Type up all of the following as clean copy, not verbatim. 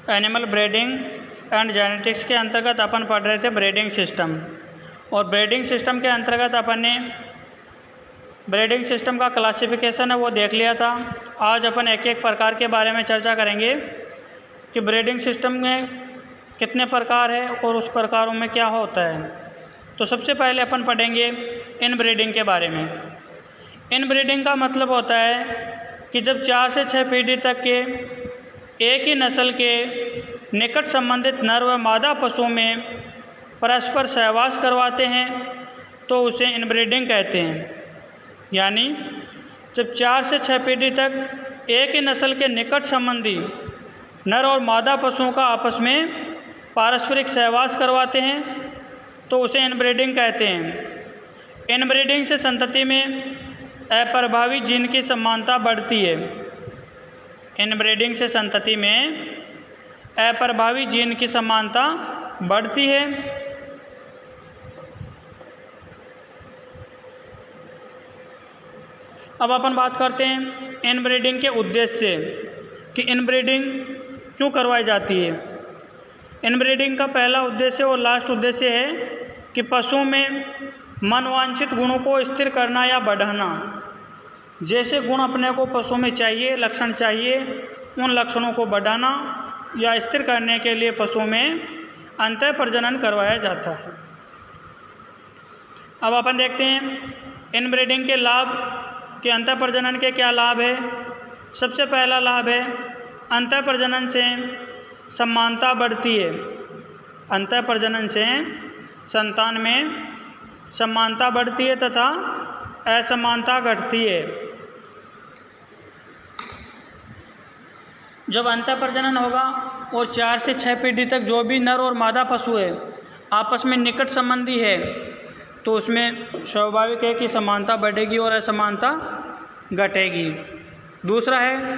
Animal breeding and genetics के अंतर्गत अपन पढ़ रहे थे ब्रीडिंग सिस्टम। और ब्रीडिंग सिस्टम के अंतर्गत अपन ने ब्रीडिंग सिस्टम का क्लासिफिकेशन है वो देख लिया था। आज अपन एक एक प्रकार के बारे में चर्चा करेंगे कि ब्रीडिंग सिस्टम में कितने प्रकार है और उस प्रकारों में क्या होता है। तो सबसे पहले अपन पढ़ेंगे इनब्रीडिंग के बारे में। इनब्रीडिंग का मतलब होता है कि जब 4 से 6 पीढ़ी तक के एक ही नस्ल के निकट संबंधित नर व मादा पशुओं में परस्पर सहवास करवाते हैं तो उसे इनब्रीडिंग कहते हैं। यानी जब 4 से 6 पीढ़ी तक एक ही नस्ल के निकट संबंधी नर और मादा पशुओं का आपस में पारस्परिक सहवास करवाते हैं तो उसे इनब्रीडिंग कहते हैं। इनब्रीडिंग से संतति में अप्रभावी जीन की समानता बढ़ती है। इनब्रीडिंग से संतति में अप्रभावी जीन की समानता बढ़ती है। अब अपन बात करते हैं इनब्रीडिंग के उद्देश्य से कि इनब्रीडिंग क्यों करवाई जाती है। इनब्रीडिंग का पहला उद्देश्य और लास्ट उद्देश्य है कि पशुओं में मनवांछित गुणों को स्थिर करना या बढ़ाना। जैसे गुण अपने को पशु में चाहिए, लक्षण चाहिए, उन लक्षणों को बढ़ाना या स्थिर करने के लिए पशुओं में अंतः प्रजनन करवाया जाता है। अब अपन देखते हैं इनब्रीडिंग के लाभ कि अंतः प्रजनन के क्या लाभ है। सबसे पहला लाभ है अंतः प्रजनन से समानता बढ़ती है। अंतः प्रजनन से संतान में समानता बढ़ती है तथा असमानता घटती है। जब अंतः प्रजनन होगा और 4 से 6 पीढ़ी तक जो भी नर और मादा पशु है आपस में निकट संबंधी है तो उसमें स्वाभाविक है कि समानता बढ़ेगी और असमानता घटेगी। दूसरा है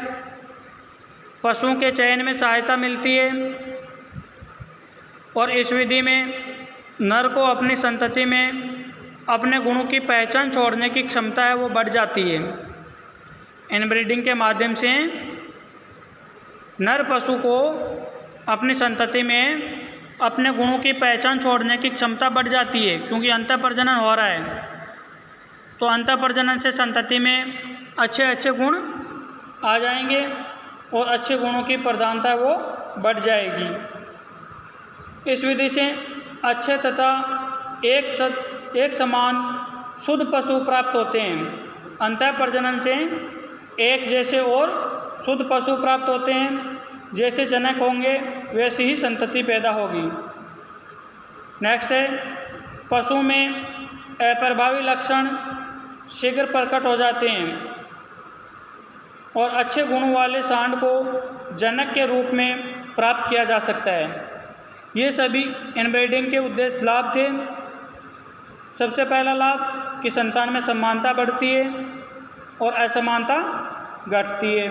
पशुओं के चयन में सहायता मिलती है और इस विधि में नर को अपनी संतति में अपने गुणों की पहचान छोड़ने की क्षमता है वो बढ़ जाती है। इनब्रीडिंग के माध्यम से नर पशु को अपनी संतति में अपने गुणों की पहचान छोड़ने की क्षमता बढ़ जाती है क्योंकि अंतः प्रजनन हो रहा है। तो अंतः प्रजनन से संतति में अच्छे अच्छे गुण आ जाएंगे और अच्छे गुणों की प्रधानता वो बढ़ जाएगी। इस विधि से अच्छे तथा एक समान शुद्ध पशु प्राप्त होते हैं। अंतः प्रजनन से एक जैसे और शुद्ध पशु प्राप्त होते हैं। जैसे जनक होंगे वैसी ही संतति पैदा होगी। नेक्स्ट है पशु में अप्रभावी लक्षण शीघ्र प्रकट हो जाते हैं और अच्छे गुणों वाले सांड को जनक के रूप में प्राप्त किया जा सकता है। ये सभी इनब्रीडिंग के उद्देश्य लाभ थे। सबसे पहला लाभ कि संतान में समानता बढ़ती है और असमानता घटती है।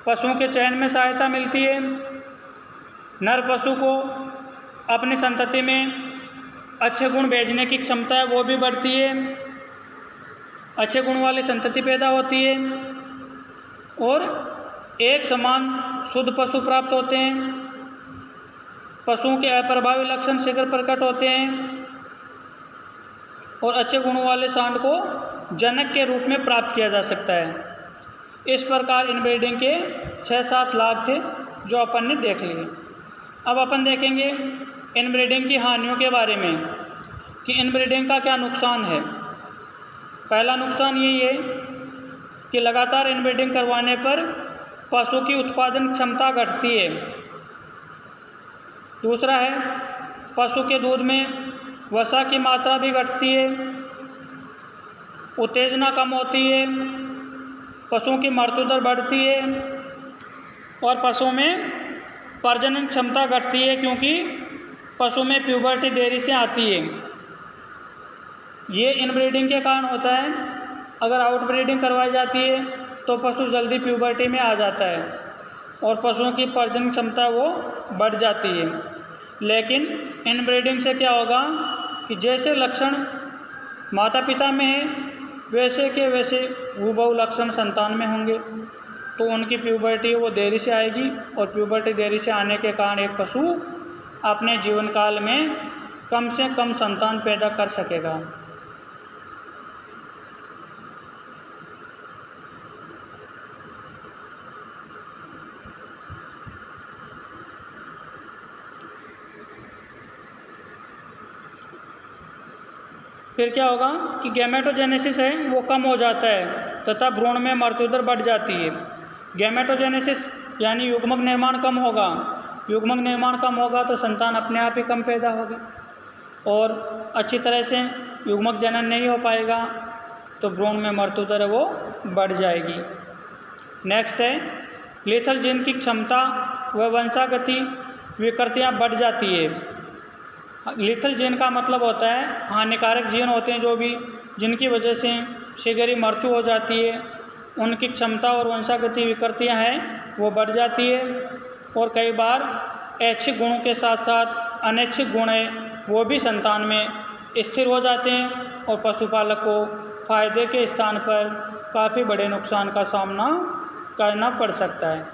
पशुओं के चयन में सहायता मिलती है। नर पशु को अपनी संतति में अच्छे गुण भेजने की क्षमता है वो भी बढ़ती है। अच्छे गुण वाली संतति पैदा होती है और एक समान शुद्ध पशु प्राप्त होते हैं। पशुओं के अप्रभावी लक्षण शीघ्र प्रकट होते हैं और अच्छे गुणों वाले सांड को जनक के रूप में प्राप्त किया जा सकता है। इस प्रकार इनब्रीडिंग के 6-7 लाभ थे जो अपन ने देख लिए। अब अपन देखेंगे इनब्रीडिंग की हानियों के बारे में कि इनब्रीडिंग का क्या नुकसान है। पहला नुकसान यही है कि लगातार इनब्रीडिंग करवाने पर पशु की उत्पादन क्षमता घटती है। दूसरा है पशु के दूध में वसा की मात्रा भी घटती है, उत्तेजना कम होती है, पशुओं की मृत्यु दर बढ़ती है और पशुओं में प्रजनन क्षमता घटती है क्योंकि पशु में प्यूबर्टी देरी से आती है। ये इनब्रीडिंग के कारण होता है। अगर आउटब्रीडिंग करवाई जाती है तो पशु जल्दी प्यूबर्टी में आ जाता है और पशुओं की प्रजनन क्षमता वो बढ़ जाती है। लेकिन इनब्रीडिंग से क्या होगा कि जैसे लक्षण माता पिता में है वैसे के वैसे हूबहू लक्षण संतान में होंगे। तो उनकी प्यूबर्टी वो देरी से आएगी, और प्यूबर्टी देरी से आने के कारण एक पशु अपने जीवन काल में कम से कम संतान पैदा कर सकेगा। फिर क्या होगा कि गैमेटोजेनेसिस है वो कम हो जाता है तथा भ्रूण में मृत्यु दर बढ़ जाती है। गैमेटोजेनेसिस यानी युग्मक निर्माण कम होगा, युग्मक निर्माण कम होगा तो संतान अपने आप ही कम पैदा होगी और अच्छी तरह से युग्मक जनन नहीं हो पाएगा, तो भ्रूण में मृत्यु दर वो बढ़ जाएगी। नेक्स्ट है लीथल जीन की क्षमता व वंशागति विकृतियाँ बढ़ जाती है। लीथल जीन का मतलब होता है हानिकारक जीन होते हैं जो भी, जिनकी वजह से शीघ्र ही मृत्यु हो जाती है, उनकी क्षमता और वंशागति विकृतियाँ हैं वो बढ़ जाती है। और कई बार ऐच्छिक गुणों के साथ साथ अनैच्छिक गुण है वो भी संतान में स्थिर हो जाते हैं और पशुपालक को फायदे के स्थान पर काफ़ी बड़े नुकसान का सामना करना पड़ सकता है।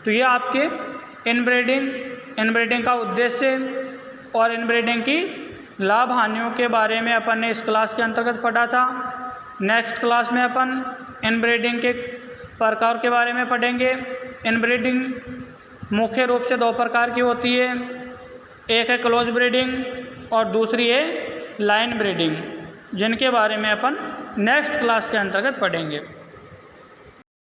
तो ये आपके इनब्रीडिंग का उद्देश्य और इनब्रीडिंग की लाभ हानियों के बारे में अपन ने इस क्लास के अंतर्गत पढ़ा था। नेक्स्ट क्लास में अपन इनब्रीडिंग के प्रकार के बारे में पढ़ेंगे। इनब्रीडिंग मुख्य रूप से 2 प्रकार की होती है, एक है क्लोज ब्रीडिंग और दूसरी है लाइन ब्रीडिंग, जिनके बारे में अपन नेक्स्ट क्लास के अंतर्गत पढ़ेंगे।